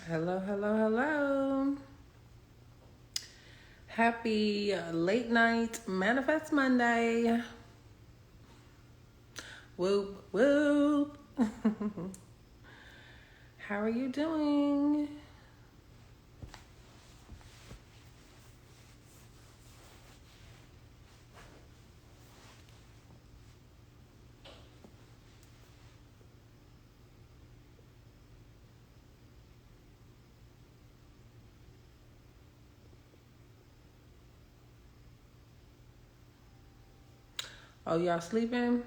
Hello, hello, hello. Happy late night Manifest Monday. Whoop, whoop. How are you doing? Oh, y'all sleeping?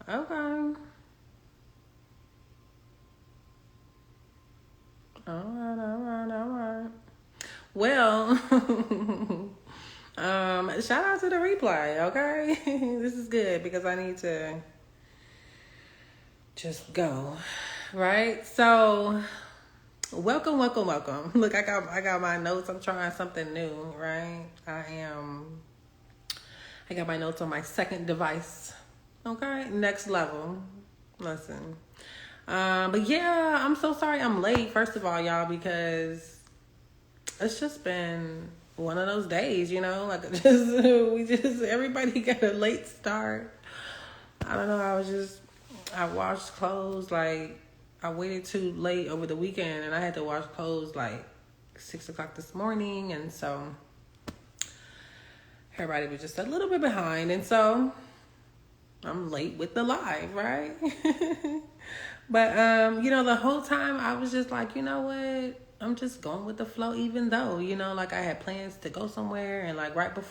Okay. All right. Well, shout out to the replay, okay? This is good because I need to just go, right? So, welcome. Look, I got my notes. I'm trying something new, right? I got my notes on my second device. Okay, next level. Listen. But yeah, I'm so sorry I'm late, first of all, y'all, because it's just been one of those days, like everybody got a late start. I don't know, I washed clothes, like, I waited too late over the weekend, and I had to wash clothes, like, 6 o'clock this morning, and so everybody was just a little bit behind, and so I'm late with the live, right? But, the whole time I was just like, you know what? I'm just going with the flow, even though, like I had plans to go somewhere, and like right as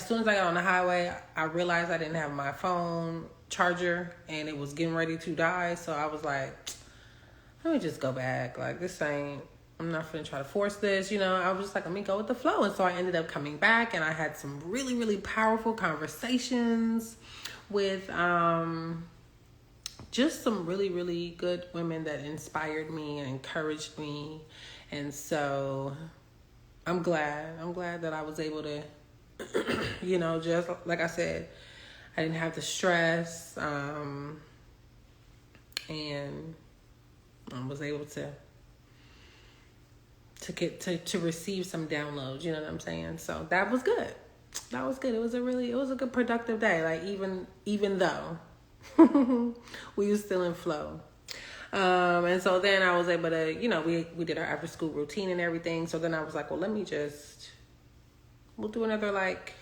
soon as I got on the highway, I realized I didn't have my phone charger and it was getting ready to die. So I was like, let me just go back. Like, I'm not going to try to force this, I was just like, let me go with the flow. And so I ended up coming back, and I had some really, really powerful conversations with, just some really, really good women that inspired me and encouraged me. And so I'm glad that I was able to, just like I said, I didn't have the stress, and I was able to get to receive some downloads, you know what I'm saying? So that was good. It was a good productive day. Like, even though we were still in flow. And so then I was able to, we did our after school routine and everything. So then I was like, well, we'll do another like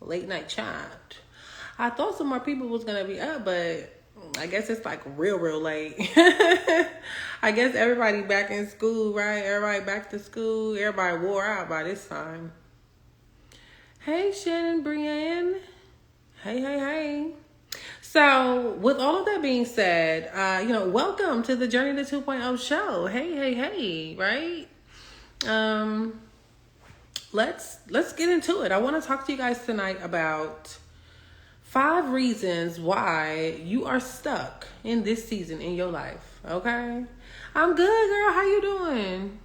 late night chat. I thought some more people was going to be up, but I guess it's like real late. I guess everybody back in school, right? Everybody back to school. Everybody wore out by this time. Hey, Shannon Brienne. Hey. So, with all of that being said, welcome to the Journey to 2.0 show. Hey, right? Let's get into it. I want to talk to you guys tonight about 5 reasons why you are stuck in this season in your life. Okay? I'm good, girl. How you doing?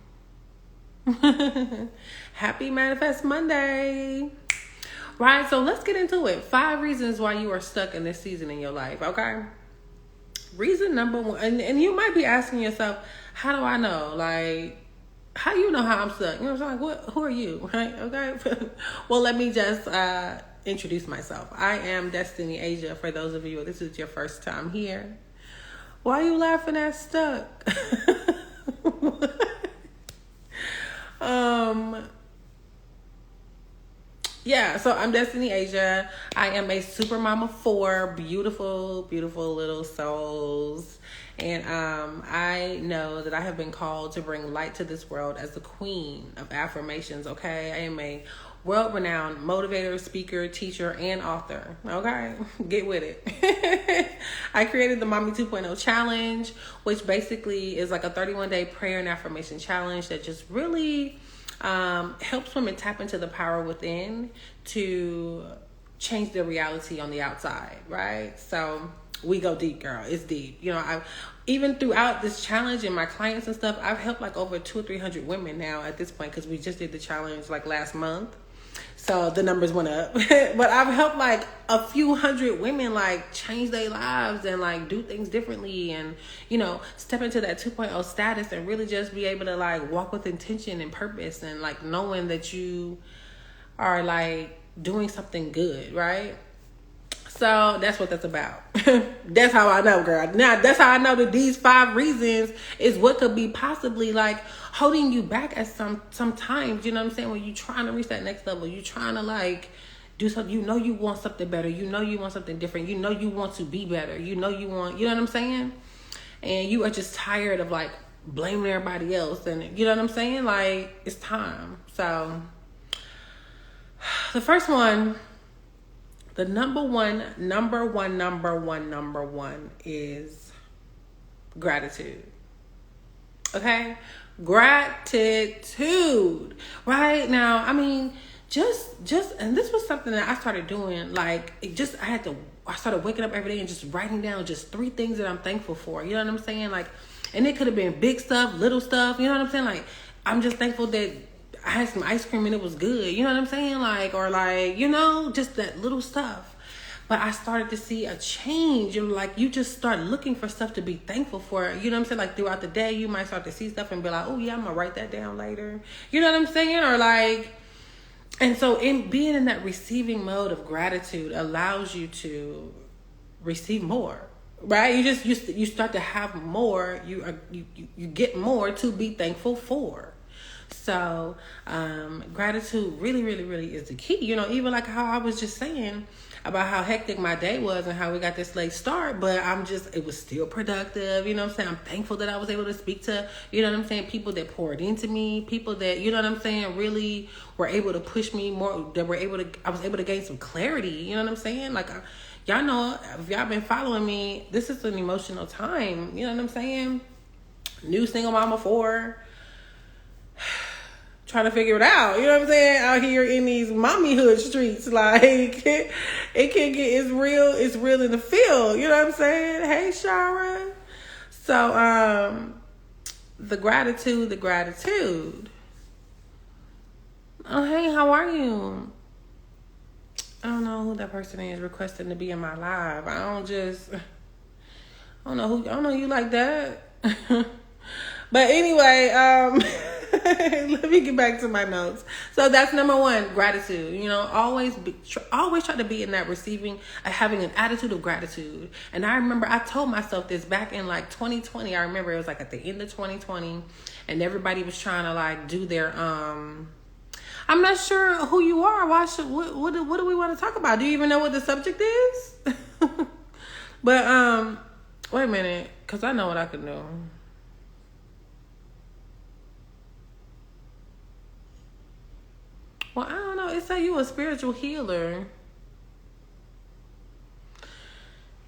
Happy Manifest Monday. Right, so let's get into it. 5 reasons why you are stuck in this season in your life, okay? Reason number 1, and you might be asking yourself, how do I know? Like, how do you know how I'm stuck? You know what I'm saying? Who are you, right? Okay. Well, let me just introduce myself. I am Destiny Asia. For those of you, if this is your first time here, why are you laughing at stuck? Yeah, so I'm Destiny Asia. I am a super mama of 4 beautiful little souls. And I know that I have been called to bring light to this world as the queen of affirmations, okay? I am a world-renowned motivator, speaker, teacher, and author, okay? Get with it. I created the Mommy 2.0 challenge, which basically is like a 31-day prayer and affirmation challenge that just really helps women tap into the power within to change their reality on the outside, right? So we go deep, girl. It's deep. Even throughout this challenge and my clients and stuff, I've helped like over 200 or 300 women now at this point, because we just did the challenge like last month. So the numbers went up. But I've helped like a few hundred women like change their lives and like do things differently and, you know, step into that 2.0 status and really just be able to like walk with intention and purpose and like knowing that you are like doing something good, right? So that's what that's about. That's how I know, girl. Now, that's how I know that these 5 reasons is what could be possibly like holding you back at sometimes, you know what I'm saying? When you're trying to reach that next level, you're trying to like do something, you know, you want something better. You know, you want something different. You know, you want to be better. You know, you want, you know what I'm saying? And you are just tired of like blaming everybody else. And you know what I'm saying? Like, it's time. So the first one, the number one is gratitude. Okay? Gratitude. Right? Now, I mean, just and this was something that I started doing, like, I started waking up every day and just writing down just 3 things that I'm thankful for. You know what I'm saying? Like, and it could have been big stuff, little stuff, you know what I'm saying? Like, I'm just thankful that I had some ice cream and it was good. You know what I'm saying? Like, or like, you know, just that little stuff. But I started to see a change. And like, you just start looking for stuff to be thankful for. You know what I'm saying? Like, throughout the day, you might start to see stuff and be like, oh yeah, I'm going to write that down later. You know what I'm saying? Or like, and so in being in that receiving mode of gratitude allows you to receive more. Right? You start to have more. You get more to be thankful for. So gratitude really, really, really is the key. You know, even like how I was just saying about how hectic my day was and how we got this late start, but it was still productive. You know what I'm saying? I'm thankful that I was able to speak to, you know what I'm saying, people that poured into me, people that, you know what I'm saying, really were able to push me more, I was able to gain some clarity. You know what I'm saying? Like, y'all know, if y'all been following me, this is an emotional time. You know what I'm saying? New single mama 4. Trying to figure it out, you know what I'm saying? Out here in these mommyhood streets, like it can get, it's real in the field, you know what I'm saying? Hey, Shara. So, the gratitude. Oh, hey, how are you? I don't know who that person is requesting to be in my live. I don't know you like that. But anyway, let me get back to my notes. So that's number 1, gratitude. You know, always try to be in that receiving, having an attitude of gratitude. And I remember I told myself this back in like 2020. I remember it was like at the end of 2020, and everybody was trying to like do their I'm not sure who you are. What do we want to talk about? Do you even know what the subject is? But wait a minute, because I know what I can do. Well, I don't know. It say you a spiritual healer.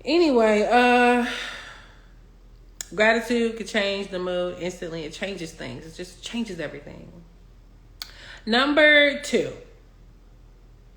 Anyway, gratitude could change the mood instantly. It changes things. It just changes everything. Number 2.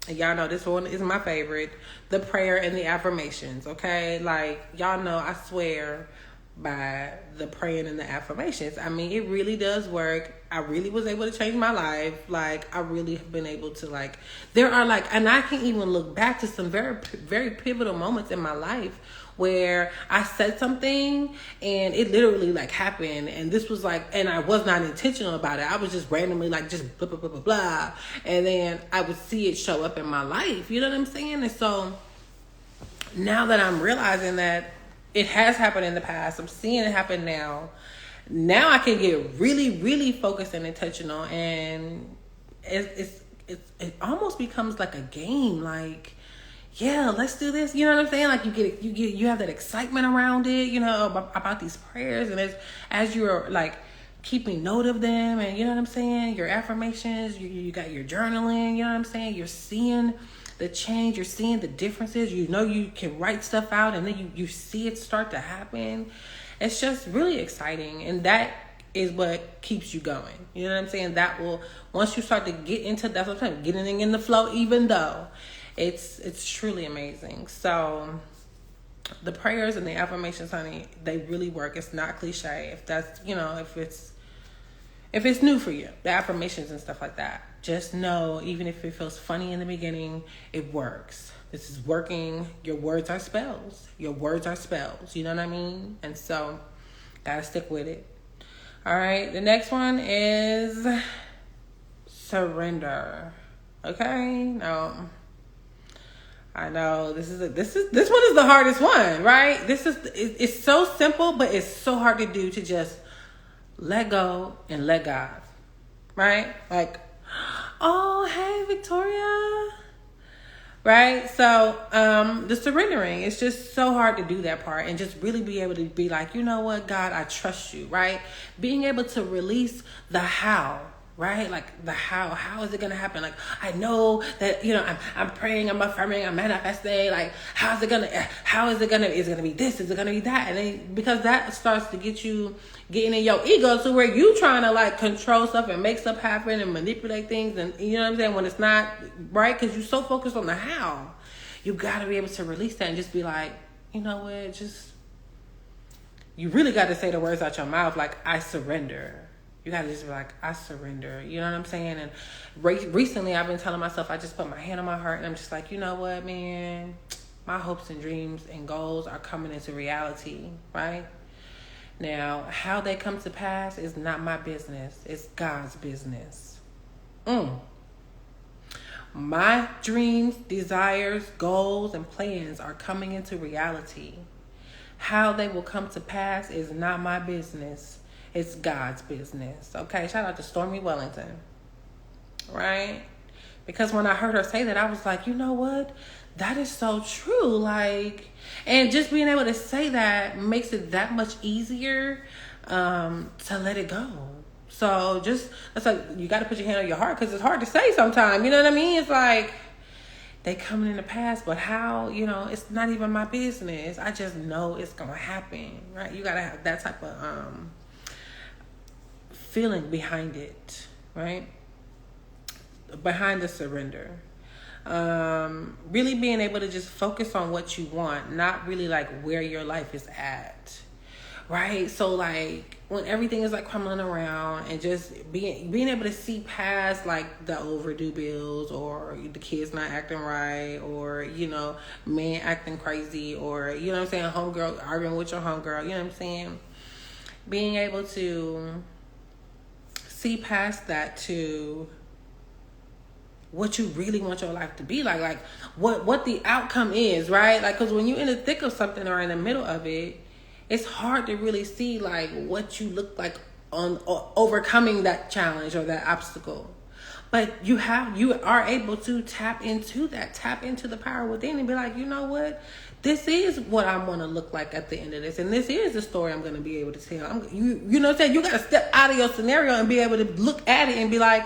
Y'all know this one is my favorite. The prayer and the affirmations, okay? Like, y'all know I swear by the praying and the affirmations. I mean, it really does work. I really was able to change my life. Like, I really have been able to, like, there are like, and I can even look back to some very, very pivotal moments in my life where I said something and it literally like happened. And this was like, and I was not intentional about it. I was just randomly like, just blah, blah, blah, blah, blah. And then I would see it show up in my life. You know what I'm saying? And so now that I'm realizing that it has happened in the past, I'm seeing it happen now. Now I can get really, really focused and intentional, and it almost becomes like a game. Like, yeah, let's do this. You know what I'm saying? Like you have that excitement around it. You know about these prayers, and as you're like keeping note of them, and you know what I'm saying. Your affirmations, you got your journaling. You know what I'm saying. You're seeing the change, you're seeing the differences. You know you can write stuff out, and then you see it start to happen. It's just really exciting, and that is what keeps you going. You know what I'm saying? That will, once you start to get into, that's what I'm saying, getting in the flow, even though it's truly amazing. So the prayers and the affirmations, honey, they really work. It's not cliche. If that's, you know, if it's new for you, the affirmations and stuff like that, just know, even if it feels funny in the beginning, it works. This is working. Your words are spells. Your words are spells. You know what I mean? And so, gotta stick with it. All right. The next one is surrender. Okay. Now, I know this one is the hardest one, right? It's so simple, but it's so hard to do, to just let go and let God, right? Like, oh, hey, Victoria. Right? So, the surrendering, it's just so hard to do that part and just really be able to be like, you know what, God, I trust you, right? Being able to release the how, right? Like the how is it going to happen? Like, I know that, I'm praying, I'm affirming, I'm manifesting. Like, is it going to be this? Is it going to be that? And then, because that starts to getting in your ego to where you trying to like control stuff and make stuff happen and manipulate things. And you know what I'm saying? When it's not right, because you're so focused on the how, you got to be able to release that and just be like, you know what? You really got to say the words out your mouth. Like, I surrender. You got to just be like, I surrender. You know what I'm saying? And recently I've been telling myself, I just put my hand on my heart and I'm just like, you know what, man? My hopes and dreams and goals are coming into reality, right? Now, how they come to pass is not my business. It's God's business. My dreams, desires, goals, and plans are coming into reality. How they will come to pass is not my business. It's God's business. Okay, shout out to Stormy Wellington. Right? Because when I heard her say that, I was like, you know what? That is so true. Like, and just being able to say that makes it that much easier to let it go. So that's like, you got to put your hand on your heart, because it's hard to say sometimes. You know what I mean? It's like, they coming in the past, but how, it's not even my business. I just know it's going to happen, right? You got to have that type of feeling behind it, right? Behind the surrender. Really being able to just focus on what you want, not really like where your life is at, right? So like when everything is like crumbling around, and just being able to see past like the overdue bills, or the kids not acting right, or man acting crazy, or what I'm saying, homegirl arguing with your homegirl, you know what I'm saying? Being able to see past that to what you really want your life to be like what the outcome is, right? Like, because when you're in the thick of something or in the middle of it, it's hard to really see like what you look like on overcoming that challenge or that obstacle. But you are able to tap into the power within and be like, you know what? This is what I want to look like at the end of this. And this is the story I'm going to be able to tell. You know what I'm saying? You got to step out of your scenario and be able to look at it and be like,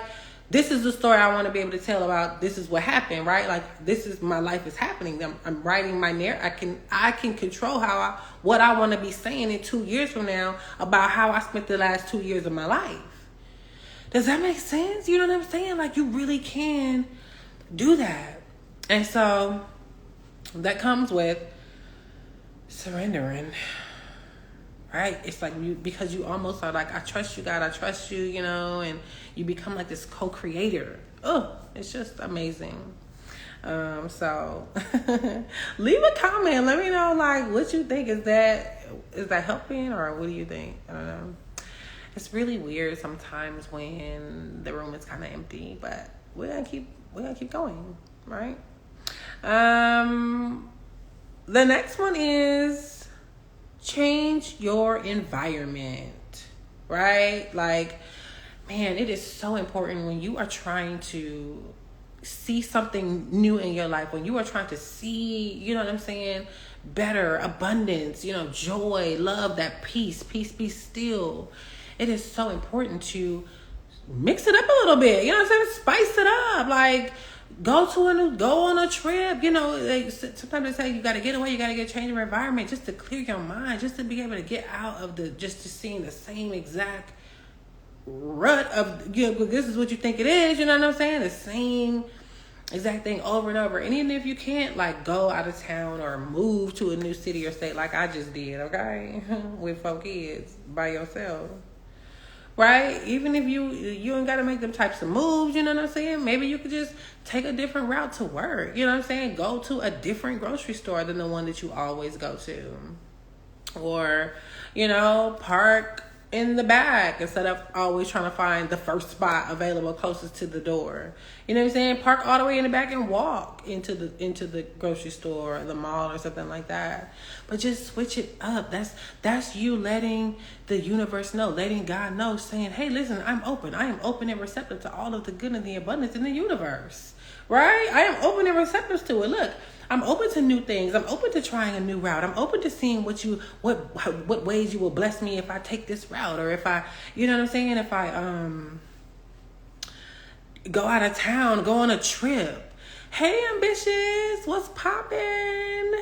this is the story I want to be able to tell about. This is what happened, right? Like, this is my life is happening. I'm writing my narrative. I can control what I want to be saying in 2 years from now about how I spent the last 2 years of my life. Does that make sense? You know what I'm saying? Like, you really can do that. And so that comes with surrendering, right? It's like because you almost are like, I trust you, God, I trust you, and you become like this co-creator. Oh, it's just amazing. So leave a comment. Let me know like what you think. Is that helping, or what do you think? I don't know. It's really weird sometimes when the room is kind of empty, but we're gonna keep going, right? The next one is change your environment, right? Like, man, it is so important when you are trying to see something new in your life, when you are trying to see, you know what I'm saying, better, abundance, joy, love, that peace be still. It is so important to mix it up a little bit, you know what I'm saying? Spice it up, like go on a trip, sometimes they say you got to get away, you got to get a change of environment just to clear your mind, just to be able to get out of just seeing the same exact rut of, this is what you think it is, you know what I'm saying? The same exact thing over and over. And even if you can't like go out of town or move to a new city or state like I just did, okay, with 4 kids by yourself. right? Even if you ain't got to make them types of moves, you know what I'm saying? Maybe you could just take a different route to work, you know what I'm saying? Go to a different grocery store than the one that you always go to. Or, park in the back instead of always trying to find the first spot available closest to the door. You know what I'm saying? Park all the way in the back and walk into the grocery store or the mall or something like that. But just switch it up. That's you letting the universe know, letting God know, saying, hey, listen, I'm open. I am open and receptive to all of the good and the abundance in the universe. Right? I am open and receptive to it. Look, I'm open to new things. I'm open to trying a new route. I'm open to seeing what ways you will bless me if I take this route, or if I, you know what I'm saying? If I go out of town, go on a trip. Hey, ambitious, what's poppin'?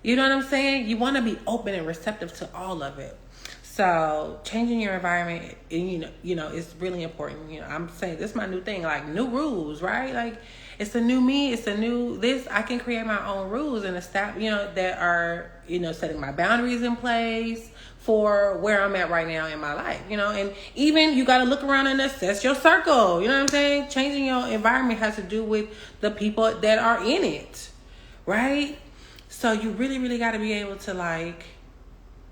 You know what I'm saying? You want to be open and receptive to all of it. So changing your environment, it's really important. I'm saying this is my new thing, like new rules, right? Like it's a new me, it's a new this. I can create my own rules and establish, that are, setting my boundaries in place for where I'm at right now in my life, and even you got to look around and assess your circle. You know what I'm saying? Changing your environment has to do with the people that are in it, right? So you really, really got to be able to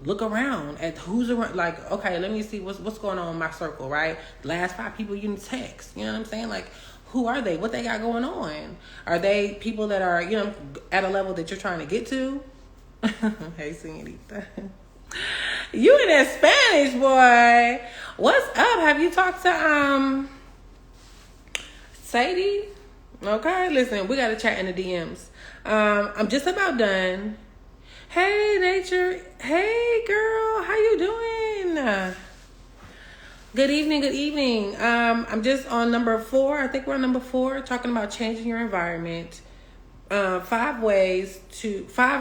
look around at who's around. Like, okay, let me see what's going on in my circle, right? The last 5 people you text, you know what I'm saying? Like, who are they? What they got going on? Are they people that are, at a level that you're trying to get to? Hey, señorita. You in that Spanish, boy. What's up? Have you talked to Sadie? Okay, listen, we got to chat in the DMs. I'm just about done. Hey, Nature. Hey, girl. How you doing? Good evening. I'm just on number 4. I think we're on number 4, talking about changing your environment. 5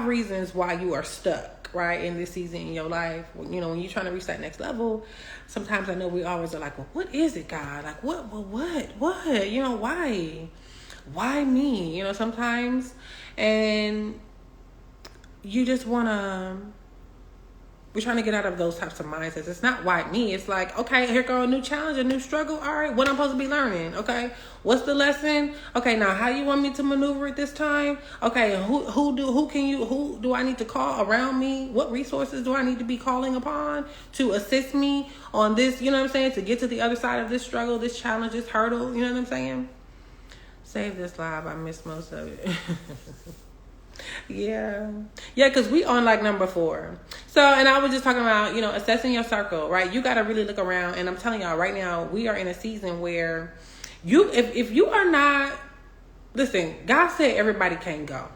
reasons why you are stuck, right, in this season in your life. When you're trying to reach that next level, sometimes I know we always are like, well, what is it, God? Like, what? Why me? Sometimes. And you just we're trying to get out of those types of mindsets. It's not why me. It's like, okay, here go a new challenge, a new struggle. All right, what I'm supposed to be learning? Okay, what's the lesson? Okay, now how you want me to maneuver it this time? Okay, who do I need to call around me? What resources do I need to be calling upon to assist me on this? You know what I'm saying? To get to the other side of this struggle, this challenge, this hurdle. You know what I'm saying? Save this live. I missed most of it. Yeah, because we on number 4. So, and I was just talking about, assessing your circle, right? You got to really look around. And I'm telling y'all right now, we are in a season where if you are not, listen, God said everybody can't go.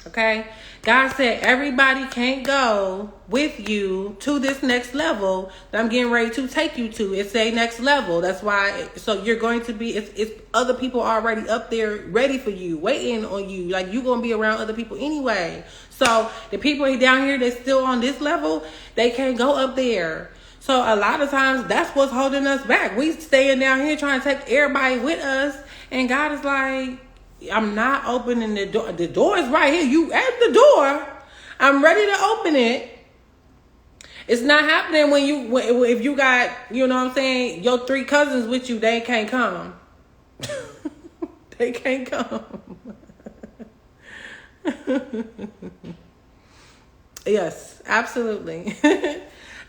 Okay? God said everybody can't go with you to this next level that I'm getting ready to take you to. It's a next level. That's why. So you're going to be, it's other people already up there ready for you, waiting on you. Like, you're going to be around other people anyway. So the people down here that's still on this level, they can't go up there. So a lot of times that's what's holding us back. We staying down here trying to take everybody with us. And God is like, I'm not opening the door. The door is right here. You at the door. I'm ready to open it. It's not happening if you got, you know what I'm saying, your 3 cousins with you, they can't come. They can't come. Yes, absolutely.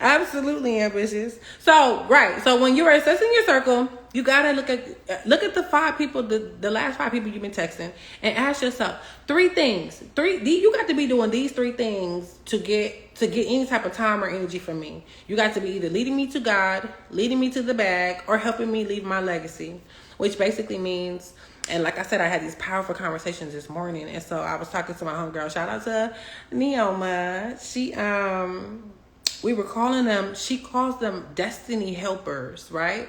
Absolutely ambitious. So, right. So when you're assessing your circle, you gotta look at the 5 people, the last 5 people you've been texting, and ask yourself 3 things. You got to be doing these 3 things to get any type of time or energy from me. You got to be either leading me to God, leading me to the bag, or helping me leave my legacy, which basically means. And like I said, I had these powerful conversations this morning, and so I was talking to my homegirl. Shout out to Neoma. We were calling them, she calls them destiny helpers, right?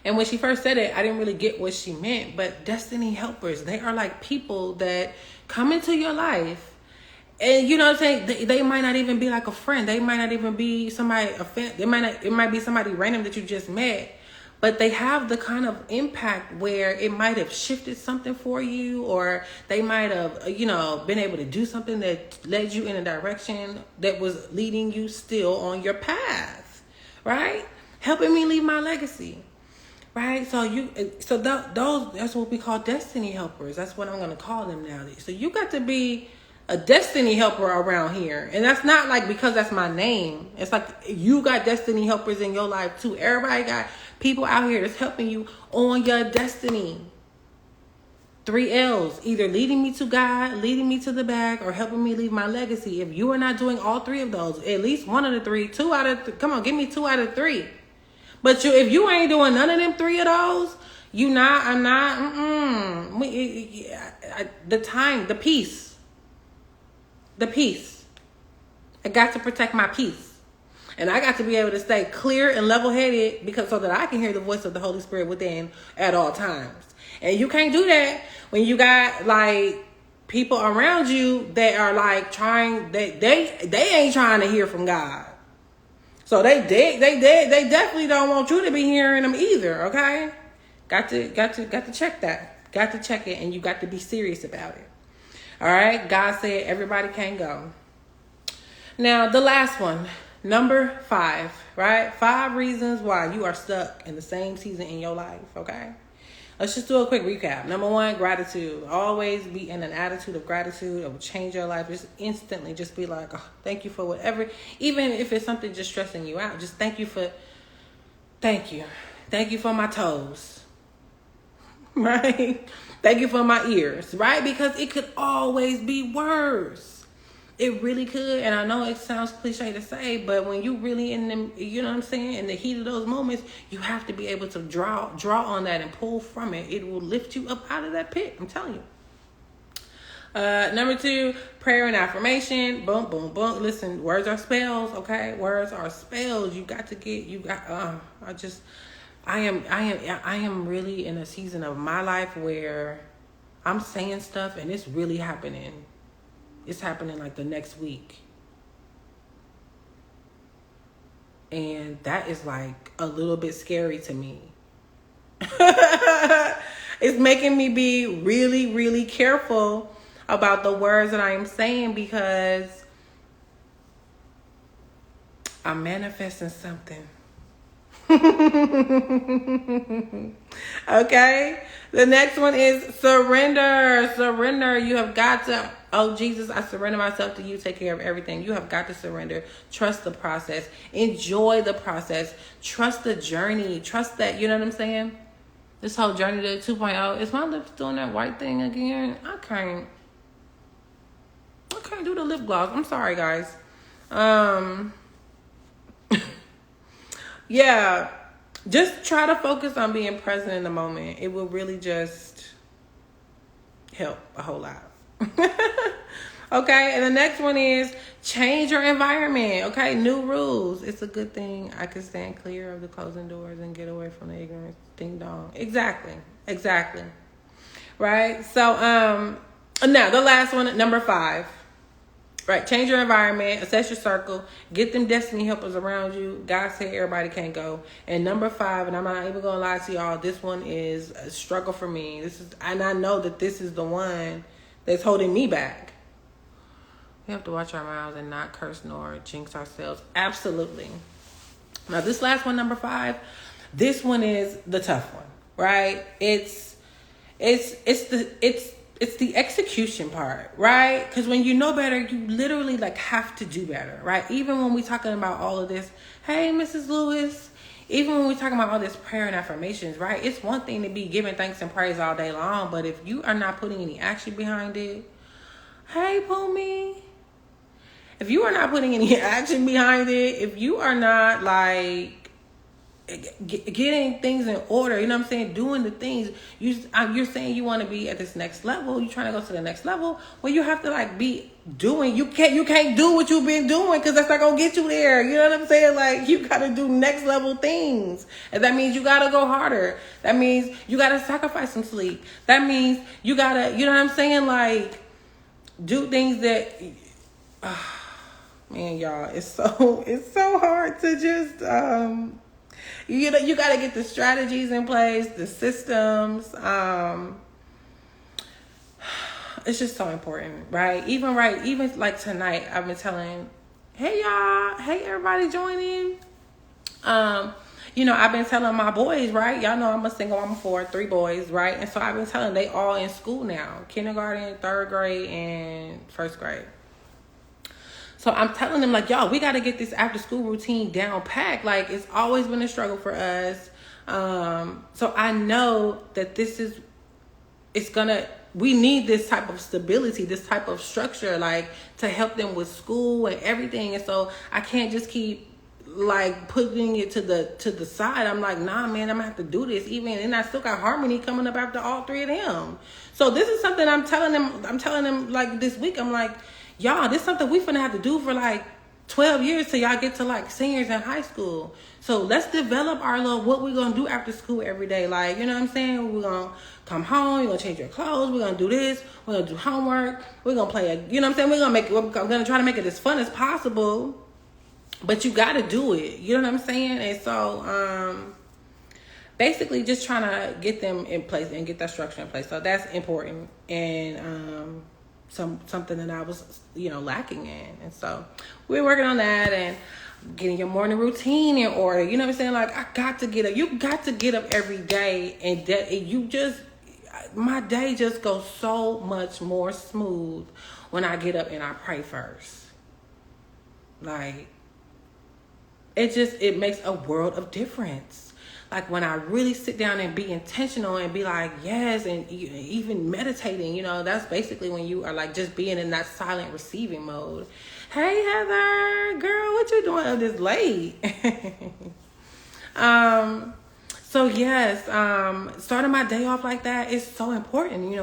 And when she first said it, I didn't really get what she meant, but destiny helpers, they are like people that come into your life. And you know what I'm saying? They might not even be like a friend. They might not even be somebody, it might be somebody random that you just met. But they have the kind of impact where it might have shifted something for you, or they might have, been able to do something that led you in a direction that was leading you still on your path, right? Helping me leave my legacy, right? So those, that's what we call destiny helpers. That's what I'm going to call them now. So you got to be a destiny helper around here. And that's not like because that's my name. It's like you got destiny helpers in your life too. Everybody got people out here that's helping you on your destiny. 3 L's, either leading me to God, leading me to the bag, or helping me leave my legacy. If you are not doing all 3 of those, at least one of the 3, 2 out of come on, give me 2 out of 3. But if you ain't doing none of them 3 of those, I'm not, the peace. I got to protect my peace. And I got to be able to stay clear and level-headed so that I can hear the voice of the Holy Spirit within at all times. And you can't do that when you got like people around you that are like they ain't trying to hear from God. So they definitely don't want you to be hearing them either, okay? Got to check that. Got to check it, and you got to be serious about it. All right? God said everybody can't go. Now, the last one, number 5, right? 5 reasons why you are stuck in the same season in your life, okay? Let's just do a quick recap. Number 1, gratitude. Always be in an attitude of gratitude. It will change your life. Just instantly just be like, oh, thank you for whatever. Even if it's something just stressing you out, just thank you. Thank you for my toes. Right? Thank you for my ears. Right? Because it could always be worse. It really could. And I know it sounds cliche to say, but when you really in them, you know what I'm saying, in the heat of those moments, you have to be able to draw on that and pull from it. It will lift you up out of that pit. I'm telling you. Number 2, prayer and affirmation. Boom, boom, boom. Listen, words are spells, okay? Words are spells. I am really in a season of my life where I'm saying stuff and it's really happening. It's happening like the next week. And that is like a little bit scary to me. It's making me be really, really careful about the words that I am saying because I'm manifesting something. Okay? The next one is surrender. Surrender. You have got to, oh, Jesus, I surrender myself to you. Take care of everything. You have got to surrender. Trust the process. Enjoy the process. Trust the journey. Trust that, you know what I'm saying? This whole journey to 2.0. Is my lips doing that white thing again? I can't do the lip gloss. I'm sorry, guys. Yeah. Just try to focus on being present in the moment. It will really just help a whole lot. Okay, and the next one is change your environment. Okay, new rules. It's a good thing I can stand clear of the closing doors and get away from the ignorance. Ding dong. Exactly. Right? So, now the last one, number 5. Right, change your environment, assess your circle, get them destiny helpers around you. God said everybody can't go. And number 5, and I'm not even gonna lie to y'all, this one is a struggle for me. And I know that this is the one that's holding me back. We have to watch our mouths and not curse nor jinx ourselves. Absolutely. Now this last one, number 5, this one is the tough one, right? It's the execution part, right? Because when you know better, you literally like have to do better, right? Even when we're talking about all of this, hey, Mrs. Lewis, even when we're talking about all this prayer and affirmations, right? It's one thing to be giving thanks and praise all day long, but if you are not putting any action behind it, hey, Poomi, if you are not putting any action behind it, if you are not like getting things in order, you know what I'm saying, doing the things you're saying you want to be at this next level, you're trying to go to the next level, well, you have to like be doing, you can't do what you've been doing because that's not gonna get you there, you know what I'm saying? Like, you gotta do next level things, and that means you gotta go harder. That means you gotta sacrifice some sleep. That means you gotta, you know what I'm saying, like do things that man, y'all, it's so hard to just you got to get the strategies in place, the systems. It's just so important, right? Even like tonight, I've been telling, hey y'all, hey everybody join in. I've been telling my boys, right? Y'all know I'm a single mama for 3 boys, right? And so I've been telling them they all in school now. Kindergarten, 3rd grade, and 1st grade. So I'm telling them, like, y'all, we got to get this after school routine down packed. Like, it's always been a struggle for us. So I know that we need this type of stability, this type of structure, like, to help them with school and everything. And so I can't just keep like putting it to the side. I'm like, nah, man, I'm gonna have to do this. And I still got Harmony coming up after all 3 of them. So this is something I'm telling them like this week. I'm like, y'all, this is something we finna have to do for like 12 years till y'all get to like seniors in high school. So let's develop our little, what we're gonna do after school every day. Like, you know what I'm saying? We're gonna come home, you're gonna change your clothes, we're gonna do this, we're gonna do homework, we're gonna play you know what I'm saying? I'm gonna try to make it as fun as possible. But you got to do it. You know what I'm saying? And so, basically just trying to get them in place and get that structure in place. So that's important. And, something that I was, lacking in. And so we're working on that and getting your morning routine in order. You know what I'm saying? Like, I got to get up. You got to get up every day. And my day just goes so much more smooth when I get up and I pray first. Like, it makes a world of difference. Like, when I really sit down and be intentional and be like, yes, and even meditating, that's basically when you are like just being in that silent receiving mode. Hey, Heather, girl, what you doing up this late? So yes, starting my day off like that is so important.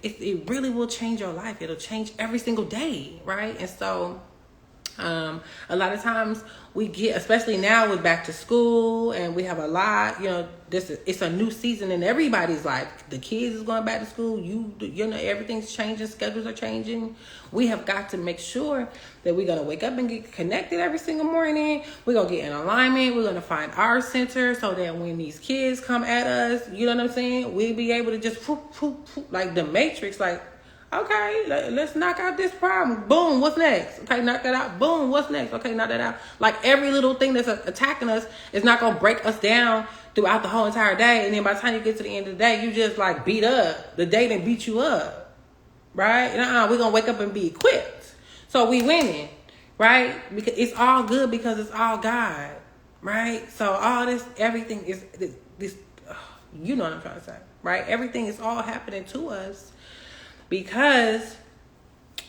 It really will change your life. It'll change every single day, right? And so a lot of times we get, especially now with back to school, and we have a lot, it's a new season in everybody's life. The kids is going back to school. Everything's changing. Schedules are changing. We have got to make sure that we're going to wake up and get connected every single morning. We're going to get in alignment. We're going to find our center so that when these kids come at us, you know what I'm saying? We'll be able to just like the Matrix, like, okay, let's knock out this problem. Boom, what's next? Okay, knock that out. Boom, what's next? Okay, knock that out. Like, every little thing that's attacking us is not going to break us down throughout the whole entire day. And then by the time you get to the end of the day, you just like beat up. The day done beat you up, right? We're going to wake up and be equipped. So we winning, right? Because it's all good because it's all God, right? So all this, everything is this, you know what I'm trying to say, right? Everything is all happening to us because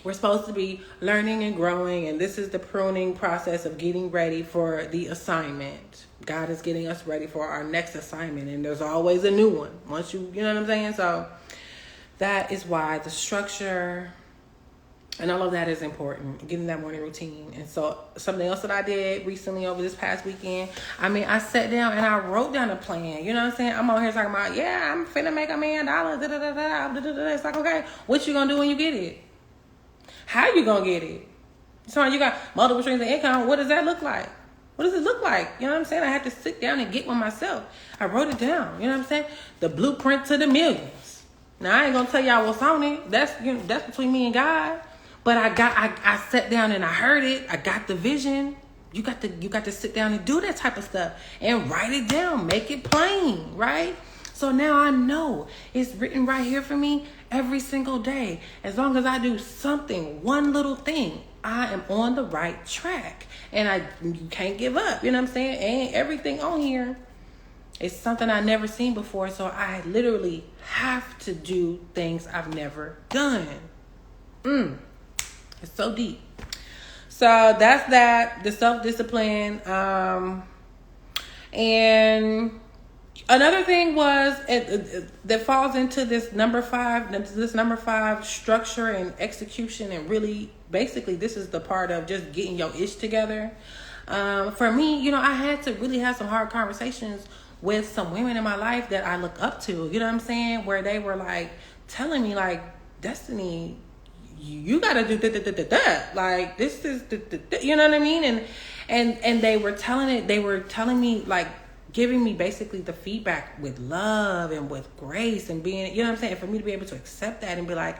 we're supposed to be learning and growing, and this is the pruning process of getting ready for the assignment. God is getting us ready for our next assignment, and there's always a new one. Once you know what I'm saying? So that is why the structure and all of that is important, getting that morning routine. And so something else that I did recently over this past weekend, I sat down and I wrote down a plan. You know what I'm saying? I'm on here talking about, yeah, I'm finna make $1 million. It's like, okay, what you gonna do when you get it? How you gonna get it? So you got multiple streams of income. What does that look like? What does it look like? You know what I'm saying? I had to sit down and get one myself. I wrote it down. You know what I'm saying? The blueprint to the millions. Now, I ain't gonna tell y'all what's on it. That's between me and God. But I sat down and I heard it. I got the vision. You got to sit down and do that type of stuff and write it down, make it plain, right? So now I know it's written right here for me every single day. As long as I do something, one little thing, I am on the right track, and you can't give up. You know what I'm saying? And everything on here is something I never seen before. So I literally have to do things I've never done. It's so deep. So that's that, the self-discipline. And another thing was that falls into this number 5 structure and execution. And really, basically, this is the part of just getting your ish together. For me, I had to really have some hard conversations with some women in my life that I look up to. You know what I'm saying? Where they were like telling me, like, Destiny, you gotta do that. Like, this is you know what I mean? And they were telling me, like, giving me basically the feedback with love and with grace and being, you know what I'm saying? For me to be able to accept that and be like,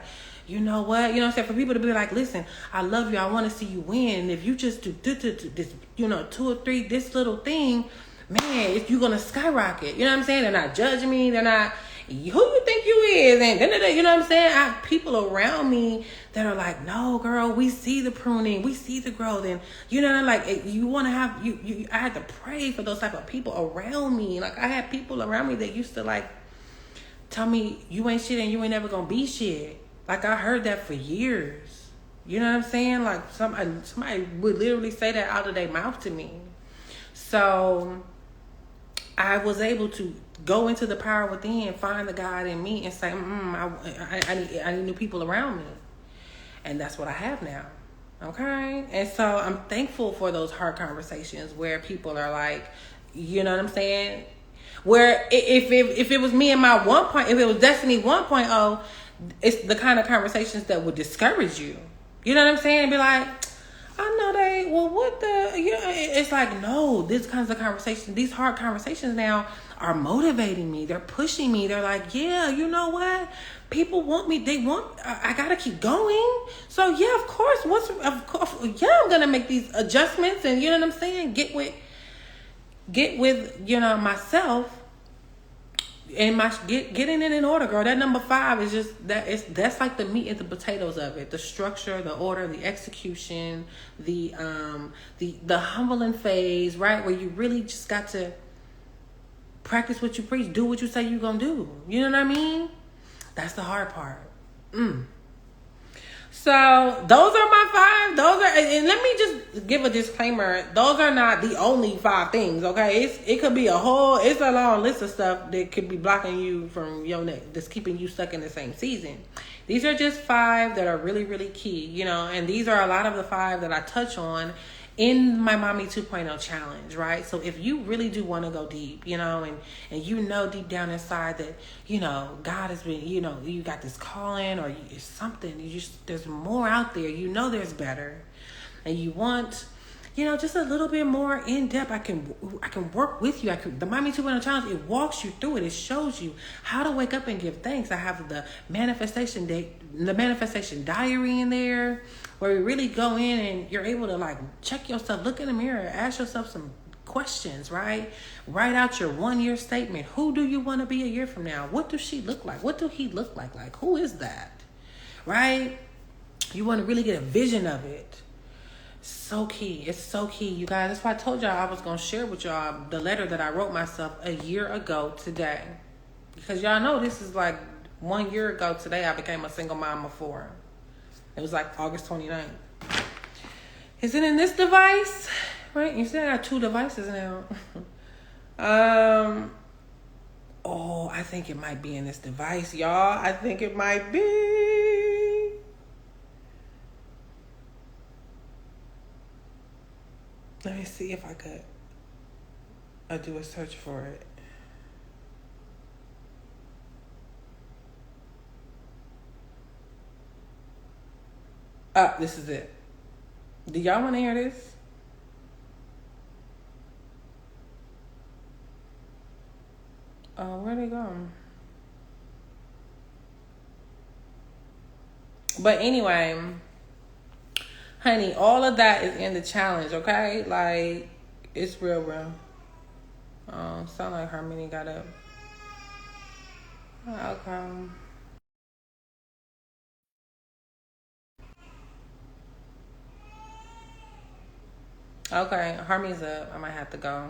you know what? You know what I'm saying? For people to be like, listen, I love you. I want to see you win. If you just do this, 2 or 3, this little thing, man, if you're gonna skyrocket. You know what I'm saying? They're not judging me. They're not, who you think you is, and you know what I'm saying? I have people around me that are like, no, girl, we see the pruning, we see the growth, and you know, like you want to have you. I had to pray for those type of people around me. Like I had people around me that used to like tell me you ain't shit and you ain't never gonna be shit. Like I heard that for years. You know what I'm saying? Like somebody would literally say that out of their mouth to me. So I was able to go into the power within, find the God in me, and say, I need new people around me. And that's what I have now. Okay? And so I'm thankful for those hard conversations where people are like, you know what I'm saying? Where if it was me and my if it was Destiny 1.0, it's the kind of conversations that would discourage you. You know what I'm saying? Be like, I know what the, you know, it's like, no, these kinds of conversations, these hard conversations now are motivating me. They're pushing me. They're like, yeah, you know what? People want me. I got to keep going. So yeah, of course, I'm going to make these adjustments and you know what I'm saying? Get with, you know, myself and getting it in order, girl. That number 5 is just that's like the meat and the potatoes of it. The structure, the order, the execution, the humbling phase, right? Where you really just got to practice what you preach, do what you say you're gonna do. You know what I mean? That's the hard part. So those are my 5. And let me just give a disclaimer. Those are not the only 5 things, okay? It could be it's a long list of stuff that could be blocking you from your neck, that's keeping you stuck in the same season. These are just 5 that are really, really key, you know, and these are a lot of the 5 that I touch on in my Mommy 2.0 challenge, right? So if you really do want to go deep, you know, and you know deep down inside that, you know, God has been, you know, you got this calling or it's something, there's more out there, you know, there's better, and you want, you know, just a little bit more in depth. I can work with you. The Mommy 2.0 challenge, it walks you through it. It shows you how to wake up and give thanks. I have the manifestation diary in there, where we really go in and you're able to like check yourself, look in the mirror, ask yourself some questions, right? Write out your 1-year statement. Who do you want to be a year from now? What does she look like? What do he look like? Like, who is that? Right? You want to really get a vision of it. So key. It's so key, you guys. That's why I told y'all I was going to share with y'all the letter that I wrote myself a year ago today. Because y'all know this is like 1 year ago today I became a single mom of 4. It was like August 29th. Is it in this device? Right? You see I got 2 devices now. I think it might be in this device, y'all. I think it might be. Let me see if I could do a search for it. This is it. Do y'all want to hear this? Where'd it go? But anyway, honey, all of that is in the challenge, okay? Like, it's real. Sound like Harmony got up. Okay. Okay, Harmony's up. I might have to go.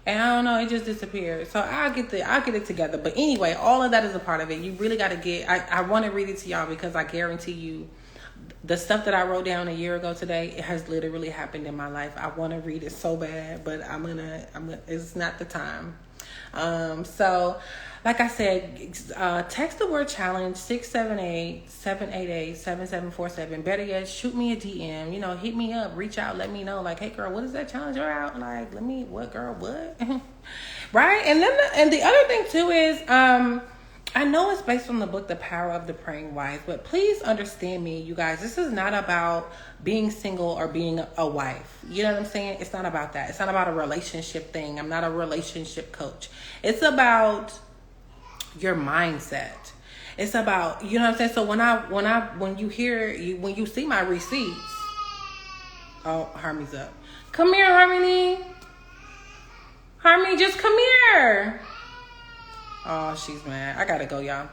And I don't know, it just disappeared. So I'll get it together. But anyway, all of that is a part of it. You really got to I want to read it to y'all because I guarantee you the stuff that I wrote down a year ago today, it has literally happened in my life. I want to read it so bad, but it's not the time. So like I said, text the word challenge 678-788-7747. Better yet, shoot me a DM, you know, hit me up, reach out, let me know, like, hey girl, what is that challenge you're out? Like, what girl, what? Right? And then the other thing too is, I know it's based on the book, The Power of the Praying Wife, but please understand me, you guys, this is not about being single or being a wife. You know what I'm saying? It's not about that. It's not about a relationship thing. I'm not a relationship coach. It's about your mindset. It's about, you know what I'm saying? So when you see my receipts, oh, Harmony's up. Come here, Harmony. Harmony, just come here. Oh, she's mad. I gotta go, y'all.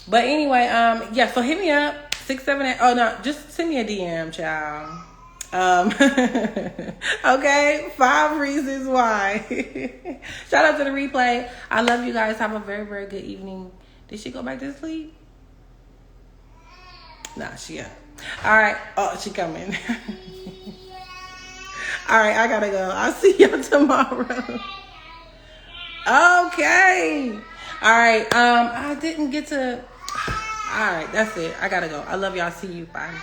But anyway, yeah, so hit me up. 678. Oh no, just send me a DM, child. Okay, 5 reasons why. Shout out to the replay. I love you guys. Have a very, very good evening. Did she go back to sleep? Nah, she up. All right. Oh, she coming. All right, I gotta go. I'll see y'all tomorrow. Okay. All right. I didn't get to. All right, that's it. I gotta go. I love y'all. See you. Bye.